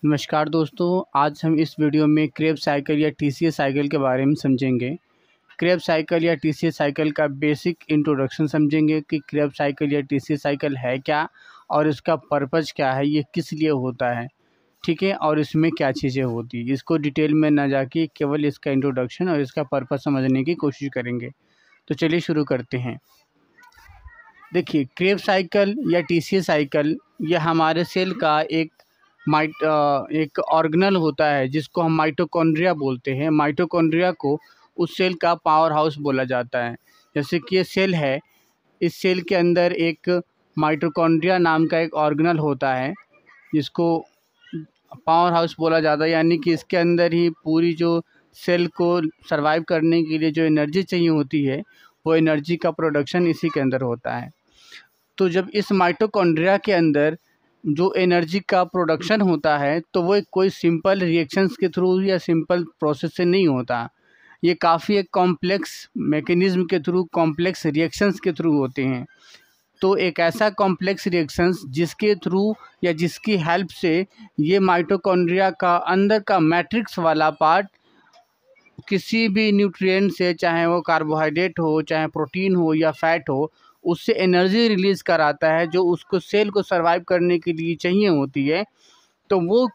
नमस्कार दोस्तों, आज हम इस वीडियो में क्रेब्स साइकिल या टीसीएस साइकिल के बारे में समझेंगे। क्रेब्स साइकिल या टीसीएस साइकिल का बेसिक इंट्रोडक्शन समझेंगे कि क्रेब्स साइकिल या टीसीएस साइकिल है क्या और इसका पर्पज़ क्या है, ये किस लिए होता है, ठीक है, और इसमें क्या चीज़ें होती हैं। इसको डिटेल में ना जाके केवल इसका इंट्रोडक्शन और इसका पर्पज़ समझने की कोशिश करेंगे। तो चलिए शुरू करते हैं। देखिए, क्रेब्स साइकिल या टीसीएस साइकिल यह हमारे सेल का एक ऑर्गेनल होता है जिसको हम माइटोकॉन्ड्रिया बोलते हैं। माइटोकॉन्ड्रिया को उस सेल का पावर हाउस बोला जाता है। जैसे कि ये सेल है, इस सेल के अंदर एक माइटोकॉन्ड्रिया नाम का एक ऑर्गेनल होता है जिसको पावर हाउस बोला जाता है। यानी कि इसके अंदर ही पूरी जो सेल को सरवाइव करने के लिए जो एनर्जी चाहिए होती है, वो एनर्जी का प्रोडक्शन इसी के अंदर होता है। तो जब इस माइटोकॉन्ड्रिया के अंदर जो एनर्जी का प्रोडक्शन होता है, तो वो कोई सिंपल रिएक्शंस के थ्रू या सिंपल प्रोसेस से नहीं होता। ये काफ़ी एक कॉम्प्लेक्स मैकेनिज़्म के थ्रू, कॉम्प्लेक्स रिएक्शंस के थ्रू होते हैं। तो एक ऐसा कॉम्प्लेक्स रिएक्शंस जिसके थ्रू या जिसकी हेल्प से ये माइटोकॉन्ड्रिया का अंदर का मैट्रिक्स वाला पार्ट किसी भी न्यूट्रिएंट से, चाहे वो कार्बोहाइड्रेट हो, चाहे प्रोटीन हो या फैट हो, उससे एनर्जी रिलीज़ कराता है जो उसको सेल को सरवाइव करने के लिए चाहिए होती है। तो वो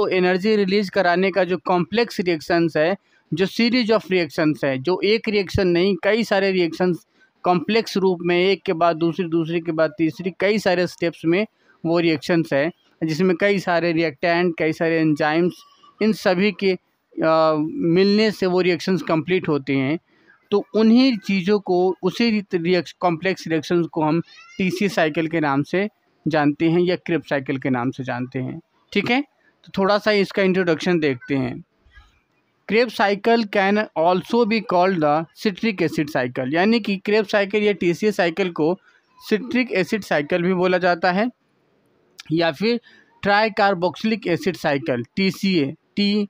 एनर्जी रिलीज़ कराने का जो कॉम्प्लेक्स रिएक्शंस है, जो सीरीज ऑफ रिएक्शंस है, जो एक रिएक्शन नहीं कई सारे रिएक्शंस कॉम्प्लेक्स रूप में एक के बाद दूसरी, दूसरी के बाद तीसरी, कई सारे स्टेप्स में वो रिएक्शंस है, जिसमें कई सारे रिएक्टेंट, कई सारे एंजाइम्स, इन सभी के मिलने से वो रिएक्शंस कंप्लीट होते हैं। तो उन्हीं चीज़ों को, उसी कॉम्प्लेक्स रिएक्शंस को हम टीसीएस साइकिल के नाम से जानते हैं या क्रेब्स साइकिल के नाम से जानते हैं, ठीक है। तो थोड़ा सा इसका इंट्रोडक्शन देखते हैं। Krebs cycle can also be called the citric acid cycle. यानी कि क्रेब्स साइकिल या टीसीएस साइकिल को सिट्रिक एसिड साइकिल भी बोला जाता है या फिर try carboxylic acid cycle, TCA।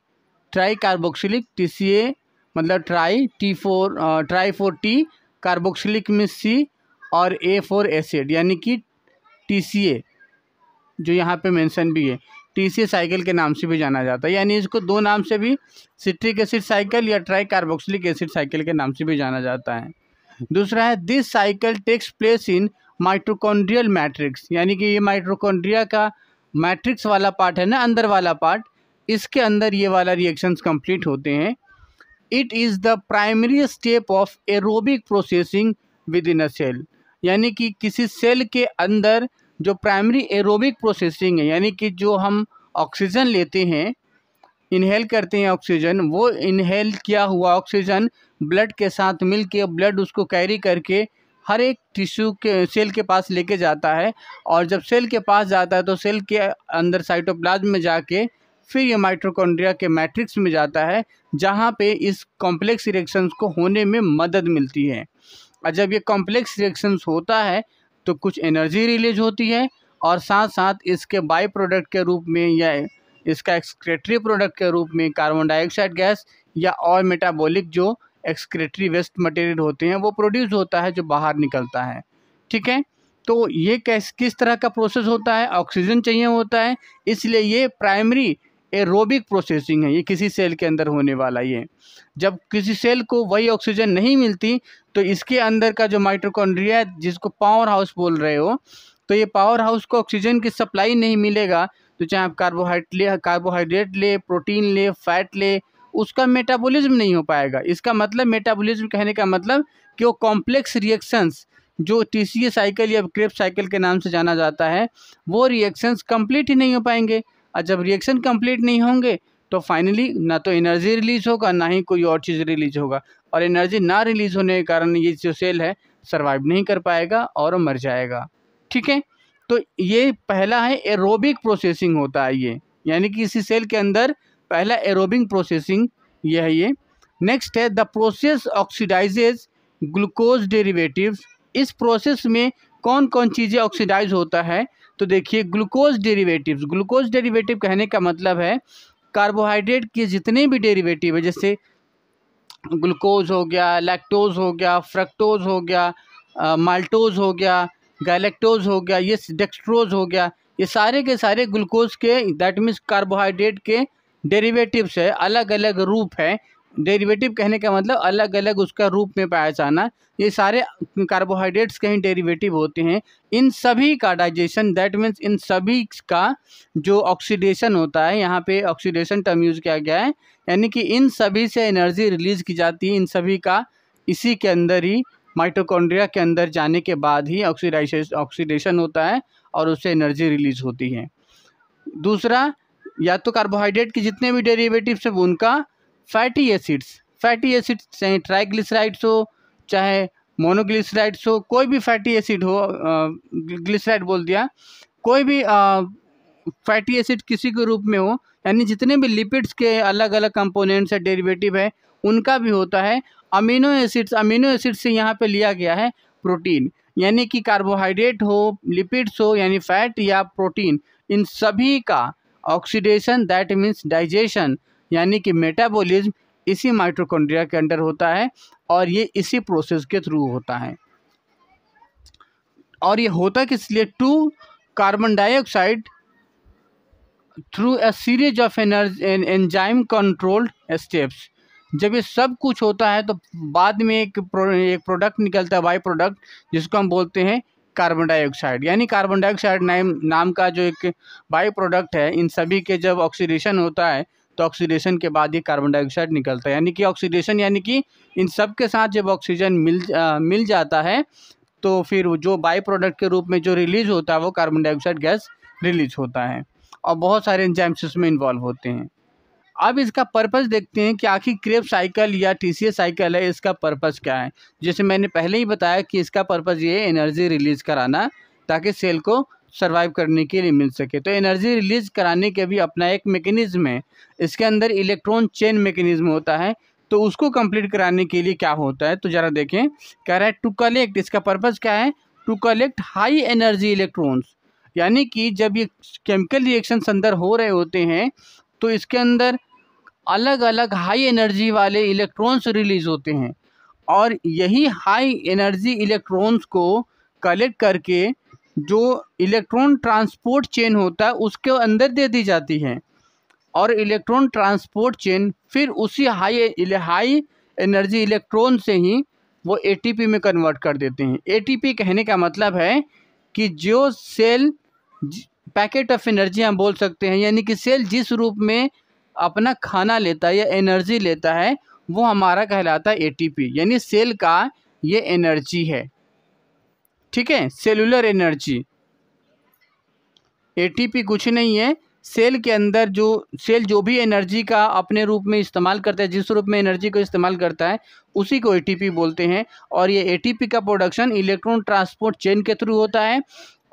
Try carboxylic, TCA मतलब try, try for T, carboxylic में C और A फॉर एसिड, यानी कि TCA जो यहाँ पे मेंशन भी है, TCA साइकिल के नाम से भी जाना जाता है। यानी इसको दो नाम से भी, सिट्रिक एसिड साइकिल या ट्राई कार्बोक्सिलिक एसिड साइकिल के नाम से भी जाना जाता है। दूसरा है this cycle takes place in mitochondrial matrix. यानी कि ये माइटोकॉन्ड्रिया का मैट्रिक्स वाला पार्ट है ना, अंदर वाला पार्ट, इसके अंदर ये वाला रिएक्शंस कंप्लीट होते हैं। It is the primary step of aerobic processing within a cell. यानी कि किसी सेल के अंदर जो प्राइमरी एरोबिक प्रोसेसिंग है, यानी कि जो हम ऑक्सीजन लेते हैं, इनहेल करते हैं ऑक्सीजन, वो इनहेल किया हुआ ऑक्सीजन ब्लड के साथ मिल के, ब्लड उसको कैरी करके हर एक टिश्यू के सेल के पास लेके जाता है। और जब सेल के पास जाता है तो सेल के अंदर साइटोप्लाज्म में जाके फिर ये माइटोकॉन्ड्रिया के मैट्रिक्स में जाता है, जहाँ पे इस कॉम्प्लेक्स रिएक्शंस को होने में मदद मिलती है। और जब ये कॉम्प्लेक्स रिएक्शंस होता है तो कुछ एनर्जी रिलीज होती है और साथ साथ इसके बाई प्रोडक्ट के रूप में या इसका एक्सक्रेटरी प्रोडक्ट के रूप में कार्बन डाइऑक्साइड गैस या और मेटाबॉलिक जो एक्सक्रेटरी वेस्ट मटेरियल होते हैं वो प्रोड्यूस होता है, जो बाहर निकलता है, ठीक है। तो ये किस तरह का प्रोसेस होता है, ऑक्सीजन चाहिए होता है, इसलिए ये प्राइमरी एरोबिक प्रोसेसिंग है, ये किसी सेल के अंदर होने वाला। ये जब किसी सेल को वही ऑक्सीजन नहीं मिलती तो इसके अंदर का जो माइटोकॉन्ड्रिया है, जिसको पावर हाउस बोल रहे हो, तो ये पावर हाउस को ऑक्सीजन की सप्लाई नहीं मिलेगा तो चाहे आप कार्बोहाइड्रेट ले, प्रोटीन ले, फैट ले, उसका मेटाबॉलिज्म नहीं हो पाएगा। इसका मतलब, मेटाबॉलिज्म कहने का मतलब कि वो कॉम्प्लेक्स रिएक्शंस जो TCA साइकिल या क्रेब्स साइकिल के नाम से जाना जाता है, वो रिएक्शंस कंप्लीट ही नहीं हो पाएंगे। और जब रिएक्शन कंप्लीट नहीं होंगे तो फाइनली ना तो एनर्जी रिलीज होगा, ना ही कोई और चीज़ रिलीज होगा। और एनर्जी ना रिलीज होने के कारण ये जो सेल है सर्वाइव नहीं कर पाएगा और मर जाएगा, ठीक है। तो ये पहला है एरोबिक प्रोसेसिंग होता है ये, यानी कि किसी सेल के अंदर पहला एरोबिक प्रोसेसिंग ये है ये। नेक्स्ट है the process oxidises glucose derivatives. इस प्रोसेस में कौन कौन चीज़ें ऑक्सीडाइज होता है, तो देखिए ग्लूकोज डेरिवेटिव्स। ग्लूकोज डेरिवेटिव कहने का मतलब है कार्बोहाइड्रेट के जितने भी डेरिवेटिव है, जैसे ग्लूकोज हो गया, लैक्टोज हो गया, फ्रक्टोज हो गया, माल्टोज हो गया, गैलेक्टोज हो गया, ये डेक्सट्रोज हो गया, ये सारे के सारे ग्लूकोज के, दैट मीन्स कार्बोहाइड्रेट के डेरिवेटिव्स है, अलग अलग रूप है। डेरिवेटिव कहने का मतलब अलग अलग उसका रूप में पाया जाना। ये सारे कार्बोहाइड्रेट्स के ही डेरिवेटिव होते हैं। इन सभी का डाइजेशन, दैट मीन्स इन सभी का जो ऑक्सीडेशन होता है, यहाँ पे ऑक्सीडेशन टर्म यूज किया गया है, यानी कि इन सभी से एनर्जी रिलीज की जाती है। इन सभी का इसी के अंदर ही, माइटोकॉन्ड्रिया के अंदर जाने के बाद ही ऑक्सीडेशन होता है और उससे एनर्जी रिलीज होती है। दूसरा, या तो कार्बोहाइड्रेट के जितने भी डेरिवेटिव्स हैं उनका फैटी एसिड्स चाहे ट्राइग्लिसराइड्स हो चाहे मोनोग्लिसराइड्स हो, कोई भी फैटी एसिड हो, ग्लिसराइड बोल दिया, कोई भी फैटी एसिड किसी के रूप में हो, यानी जितने भी लिपिड्स के अलग अलग कंपोनेंट्स है, डेरिवेटिव है, उनका भी होता है। अमीनो एसिड्स से यहाँ पे लिया गया है प्रोटीन, यानी कि कार्बोहाइड्रेट हो, लिपिड्स हो यानी फैट या प्रोटीन, इन सभी का ऑक्सीडेशन, दैट मीन्स डाइजेशन यानी कि मेटाबॉलिज्म, इसी माइटोकॉन्ड्रिया के अंडर होता है और ये इसी प्रोसेस के थ्रू होता है। और ये होता किस लिए? To carbon dioxide through a series of enzyme controlled steps. जब ये सब कुछ होता है तो बाद में एक प्रोडक्ट निकलता है, बाई प्रोडक्ट, जिसको हम बोलते हैं कार्बन डाइऑक्साइड। यानी कार्बन डाइऑक्साइड नाम का जो एक बाई प्रोडक्ट है, इन सभी के जब ऑक्सीडेशन होता है तो ऑक्सीडेशन के बाद ये कार्बन डाइऑक्साइड निकलता है। यानी कि ऑक्सीडेशन यानी कि इन सब के साथ जब ऑक्सीजन मिल जाता है तो फिर जो बाई प्रोडक्ट के रूप में जो रिलीज होता है वो कार्बन डाइऑक्साइड गैस रिलीज होता है और बहुत सारे एंजाइम्स इसमें इन्वॉल्व होते हैं। अब इसका पर्पस देखते हैं कि आखिर क्रेब्स साइकिल या टीसीएस साइकिल है, इसका पर्पस क्या है। जैसे मैंने पहले ही बताया कि इसका पर्पस ये है एनर्जी रिलीज कराना, ताकि सेल को सर्वाइव करने के लिए मिल सके। तो एनर्जी रिलीज कराने के भी अपना एक मैकेनिज्म है, इसके अंदर इलेक्ट्रॉन चेन मैकेनिज्म होता है। तो उसको कंप्लीट कराने के लिए क्या होता है, तो ज़रा देखें। कह रहा है टू कलेक्ट, इसका पर्पस क्या है? To collect high energy electrons, यानी कि जब ये केमिकल रिएक्शंस अंदर हो रहे होते हैं तो इसके अंदर अलग अलग हाई एनर्जी वाले इलेक्ट्रॉन्स रिलीज होते हैं और यही हाई एनर्जी इलेक्ट्रॉन्स को कलेक्ट करके जो इलेक्ट्रॉन ट्रांसपोर्ट चेन होता है उसके अंदर दे दी जाती है और इलेक्ट्रॉन ट्रांसपोर्ट चेन फिर उसी हाई एनर्जी इलेक्ट्रॉन से ही वो एटीपी में कन्वर्ट कर देते हैं। एटीपी कहने का मतलब है कि जो सेल पैकेट ऑफ एनर्जी हम बोल सकते हैं, यानी कि सेल जिस रूप में अपना खाना लेता है या एनर्जी लेता है वो हमारा कहलाता है एटीपी, यानी सेल का ये एनर्जी है। ठीक है, सेलुलर एनर्जी। एटीपी कुछ नहीं है, सेल के अंदर सेल जो भी एनर्जी का अपने रूप में इस्तेमाल करता है, जिस रूप में एनर्जी को इस्तेमाल करता है उसी को एटीपी बोलते हैं। और ये एटीपी का प्रोडक्शन इलेक्ट्रॉन ट्रांसपोर्ट चेन के थ्रू होता है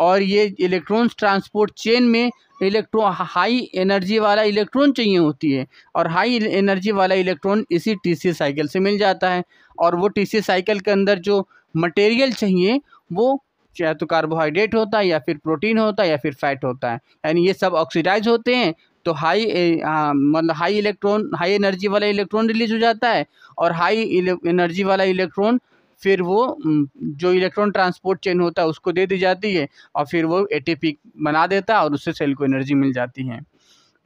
और ये इलेक्ट्रॉन ट्रांसपोर्ट चेन में हाई एनर्जी वाला इलेक्ट्रॉन चाहिए होती है और हाई एनर्जी वाला इलेक्ट्रॉन इसी टीसीएस साइकिल से मिल जाता है। और वो टीसीएस साइकिल के अंदर जो मटेरियल चाहिए वो या तो कार्बोहाइड्रेट होता है या फिर प्रोटीन होता है या फिर फैट होता है, यानी ये सब ऑक्सीडाइज होते हैं तो मतलब हाई एनर्जी वाला इलेक्ट्रॉन रिलीज हो जाता है और हाई एनर्जी वाला इलेक्ट्रॉन फिर वो जो इलेक्ट्रॉन ट्रांसपोर्ट चेन होता है उसको दे दी जाती है और फिर वो एटीपी बना देता है और उससे सेल को एनर्जी मिल जाती है।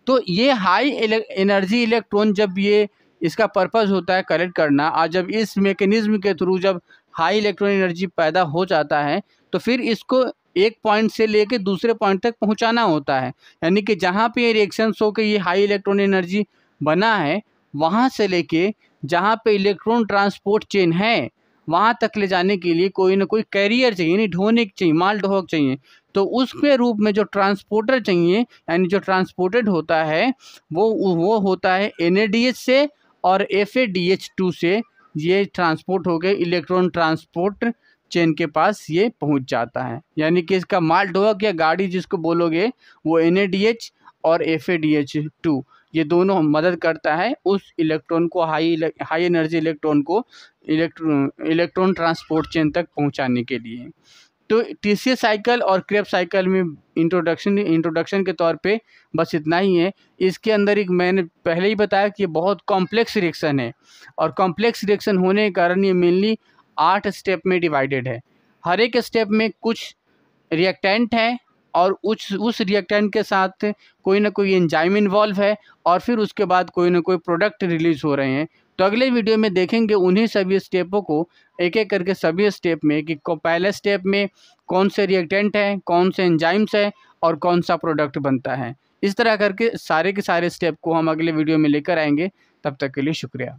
तो ये हाई एनर्जी इलेक्ट्रॉन जब ये इसका पर्पस होता है कलेक्ट करना, और जब इस मैकेनिज्म के थ्रू जब हाई इलेक्ट्रॉन एनर्जी पैदा हो जाता है तो फिर इसको एक पॉइंट से लेके दूसरे पॉइंट तक पहुंचाना होता है, यानी कि जहाँ पे रिएक्शंस हो के ये हाई इलेक्ट्रॉन एनर्जी बना है वहाँ से लेके जहाँ पे इलेक्ट्रॉन ट्रांसपोर्ट चेन है वहाँ तक ले जाने के लिए कोई ना कोई कैरियर चाहिए, यानी ढोने चाहिए, माल ढोक चाहिए। तो उसके रूप में जो ट्रांसपोर्टर चाहिए, यानी जो ट्रांसपोर्टेड होता है वो होता है NADH से और FADH2 से ये ट्रांसपोर्ट हो गए इलेक्ट्रॉन ट्रांसपोर्ट चेन के पास ये पहुंच जाता है। यानी कि इसका माल ढोक या गाड़ी जिसको बोलोगे वो NADH और FADH2 ये दोनों मदद करता है उस इलेक्ट्रॉन को हाई एनर्जी इलेक्ट्रॉन को इलेक्ट्रॉन ट्रांसपोर्ट चेन तक पहुंचाने के लिए। तो टीसीएस साइकिल और क्रेब्स साइकिल में इंट्रोडक्शन के तौर पे बस इतना ही है। इसके अंदर एक मैंने पहले ही बताया कि ये बहुत कॉम्प्लेक्स रिएक्शन है और कॉम्प्लेक्स रिएक्शन होने के कारण ये मेनली 8 स्टेप में डिवाइडेड है। हर एक स्टेप में कुछ रिएक्टेंट है और उस रिएक्टेंट के साथ कोई ना कोई एंजाइम इन्वॉल्व है और फिर उसके बाद कोई ना कोई प्रोडक्ट रिलीज हो रहे हैं। तो अगले वीडियो में देखेंगे उन्हीं सभी स्टेपों को एक एक करके सभी स्टेप में कि पहले स्टेप में कौन से रिएक्टेंट हैं, कौन से एंजाइम्स हैं और कौन सा प्रोडक्ट बनता है। इस तरह करके सारे के सारे स्टेप को हम अगले वीडियो में लेकर आएंगे। तब तक के लिए शुक्रिया।